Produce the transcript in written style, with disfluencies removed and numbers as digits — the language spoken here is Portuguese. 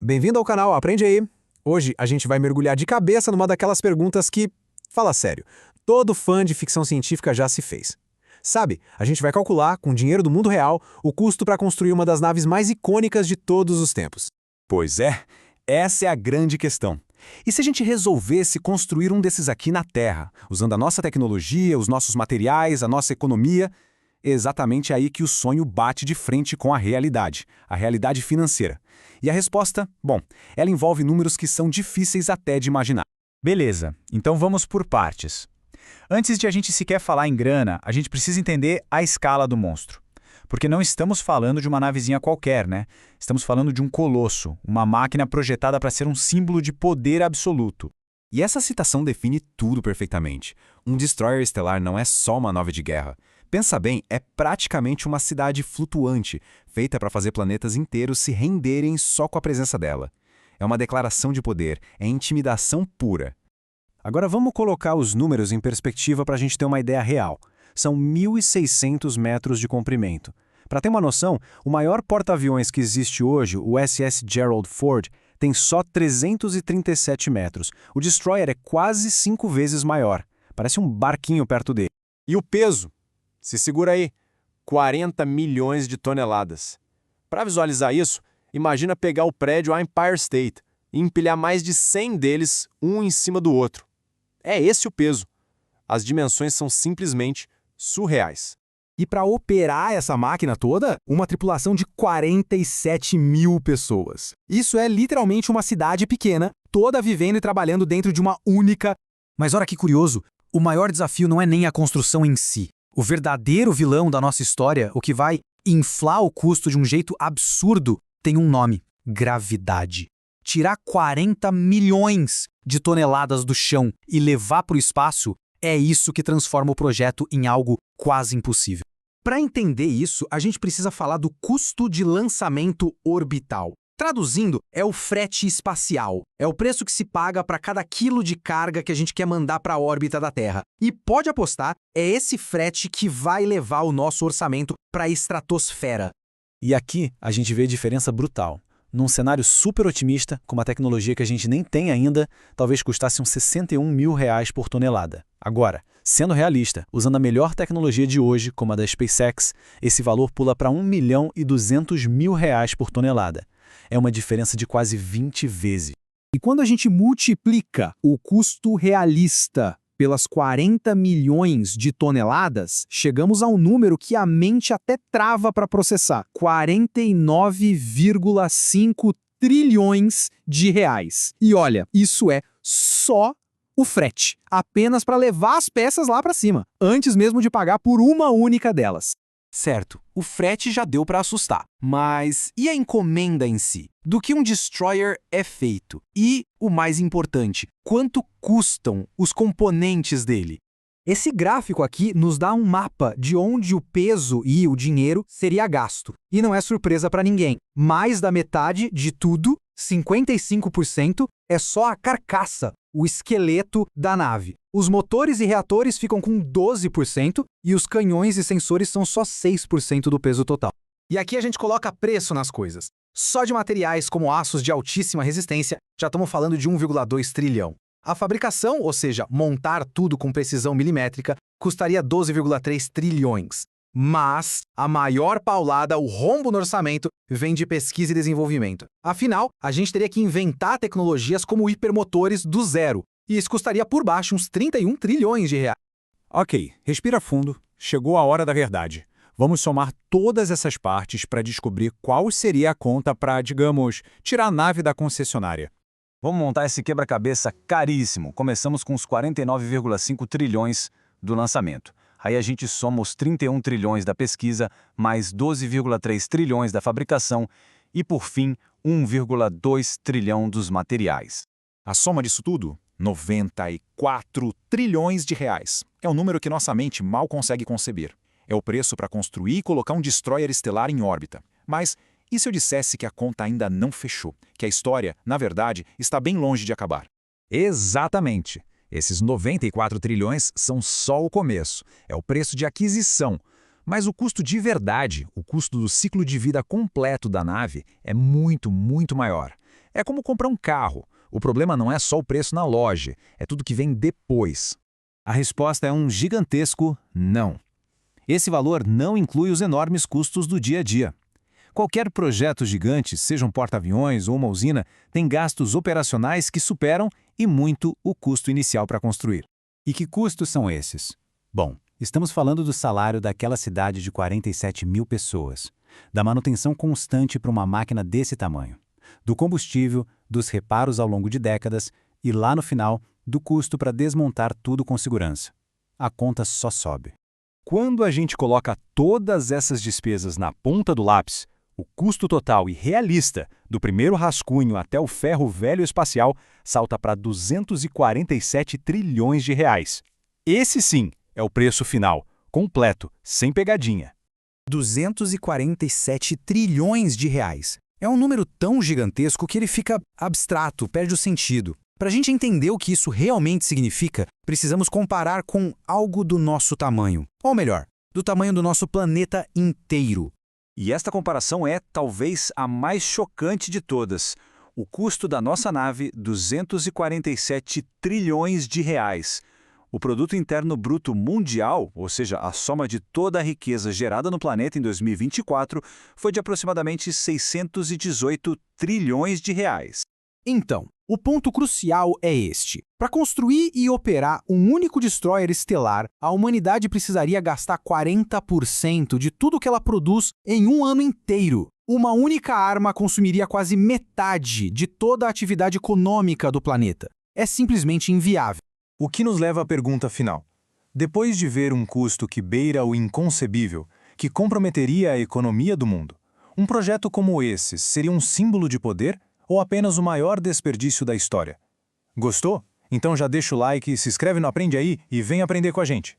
Bem-vindo ao canal Aprende Aí! Hoje a gente vai mergulhar de cabeça numa daquelas perguntas que, fala sério, todo fã de ficção científica já se fez. Sabe, a gente vai calcular, com dinheiro do mundo real, o custo para construir uma das naves mais icônicas de todos os tempos. Pois é, essa é a grande questão. E se a gente resolvesse construir um desses aqui na Terra, usando a nossa tecnologia, os nossos materiais, a nossa economia, é exatamente aí que o sonho bate de frente com a realidade financeira. E a resposta, bom, ela envolve números que são difíceis até de imaginar. Beleza, então vamos por partes. Antes de a gente sequer falar em grana, a gente precisa entender a escala do monstro. Porque não estamos falando de uma navezinha qualquer, né? Estamos falando de um colosso, uma máquina projetada para ser um símbolo de poder absoluto. E essa citação define tudo perfeitamente. Um destroyer estelar não é só uma nave de guerra. Pensa bem, é praticamente uma cidade flutuante, feita para fazer planetas inteiros se renderem só com a presença dela. É uma declaração de poder, é intimidação pura. Agora vamos colocar os números em perspectiva para a gente ter uma ideia real. São 1.600 metros de comprimento. Para ter uma noção, o maior porta-aviões que existe hoje, o SS Gerald Ford, tem só 337 metros. O destroyer é quase 5 vezes maior. Parece um barquinho perto dele. E o peso? Se segura aí, 40 milhões de toneladas. Para visualizar isso, imagina pegar o prédio Empire State e empilhar mais de 100 deles, um em cima do outro. É esse o peso. As dimensões são simplesmente surreais. E para operar essa máquina toda, uma tripulação de 47 mil pessoas. Isso é literalmente uma cidade pequena, toda vivendo e trabalhando dentro de uma única... Mas olha que curioso, o maior desafio não é nem a construção em si. O verdadeiro vilão da nossa história, o que vai inflar o custo de um jeito absurdo, tem um nome: gravidade. Tirar 40 milhões de toneladas do chão e levar para o espaço é isso que transforma o projeto em algo quase impossível. Para entender isso, a gente precisa falar do custo de lançamento orbital. Traduzindo, é o frete espacial. É o preço que se paga para cada quilo de carga que a gente quer mandar para a órbita da Terra. E pode apostar, é esse frete que vai levar o nosso orçamento para a estratosfera. E aqui a gente vê a diferença brutal. Num cenário super otimista, com uma tecnologia que a gente nem tem ainda, talvez custasse uns 61 mil reais por tonelada. Agora, sendo realista, usando a melhor tecnologia de hoje, como a da SpaceX, esse valor pula para 1 milhão e 200 mil reais por tonelada. É uma diferença de quase 20 vezes. E quando a gente multiplica o custo realista pelas 40 milhões de toneladas, chegamos a um número que a mente até trava para processar: 49,5 trilhões de reais. E olha, isso é só o frete, apenas para levar as peças lá para cima, antes mesmo de pagar por uma única delas. Certo, o frete já deu para assustar, mas e a encomenda em si? Do que um destroyer é feito? E, o mais importante, quanto custam os componentes dele? Esse gráfico aqui nos dá um mapa de onde o peso e o dinheiro seria gasto. E não é surpresa para ninguém. Mais da metade de tudo, 55%, é só a carcaça, o esqueleto da nave. Os motores e reatores ficam com 12% e os canhões e sensores são só 6% do peso total. E aqui a gente coloca preço nas coisas. Só de materiais como aços de altíssima resistência, já estamos falando de 1,2 trilhão. A fabricação, ou seja, montar tudo com precisão milimétrica, custaria 12,3 trilhões. Mas a maior paulada, o rombo no orçamento, vem de pesquisa e desenvolvimento. Afinal, a gente teria que inventar tecnologias como hipermotores do zero. E isso custaria por baixo uns 31 trilhões de reais. Ok, respira fundo. Chegou a hora da verdade. Vamos somar todas essas partes para descobrir qual seria a conta para, digamos, tirar a nave da concessionária. Vamos montar esse quebra-cabeça caríssimo. Começamos com os 49,5 trilhões do lançamento. Aí a gente soma os 31 trilhões da pesquisa, mais 12,3 trilhões da fabricação e, por fim, 1,2 trilhão dos materiais. A soma disso tudo? 94 trilhões de reais. É um número que nossa mente mal consegue conceber. É o preço para construir e colocar um destroyer estelar em órbita. Mas e se eu dissesse que a conta ainda não fechou? Que a história, na verdade, está bem longe de acabar? Exatamente. Esses 94 trilhões são só o começo. É o preço de aquisição. Mas o custo de verdade, o custo do ciclo de vida completo da nave, é muito, muito maior. É como comprar um carro. O problema não é só o preço na loja, é tudo que vem depois. A resposta é um gigantesco não. Esse valor não inclui os enormes custos do dia a dia. Qualquer projeto gigante, seja um porta-aviões ou uma usina, tem gastos operacionais que superam e muito o custo inicial para construir. E que custos são esses? Bom, estamos falando do salário daquela cidade de 47 mil pessoas, da manutenção constante para uma máquina desse tamanho, do combustível, dos reparos ao longo de décadas e, lá no final, do custo para desmontar tudo com segurança. A conta só sobe. Quando a gente coloca todas essas despesas na ponta do lápis, o custo total e realista do primeiro rascunho até o ferro velho espacial salta para 247 trilhões de reais. Esse sim é o preço final, completo, sem pegadinha. 247 trilhões de reais. É um número tão gigantesco que ele fica abstrato, perde o sentido. Para a gente entender o que isso realmente significa, precisamos comparar com algo do nosso tamanho. Ou melhor, do tamanho do nosso planeta inteiro. E esta comparação é, talvez, a mais chocante de todas. O custo da nossa nave, 247 trilhões de reais. O produto interno bruto mundial, ou seja, a soma de toda a riqueza gerada no planeta em 2024, foi de aproximadamente 618 trilhões de reais. Então, o ponto crucial é este. Para construir e operar um único destroyer estelar, a humanidade precisaria gastar 40% de tudo que ela produz em um ano inteiro. Uma única arma consumiria quase metade de toda a atividade econômica do planeta. É simplesmente inviável. O que nos leva à pergunta final. Depois de ver um custo que beira o inconcebível, que comprometeria a economia do mundo, um projeto como esse seria um símbolo de poder ou apenas o maior desperdício da história? Gostou? Então já deixa o like, se inscreve no Aprende Aí e vem aprender com a gente.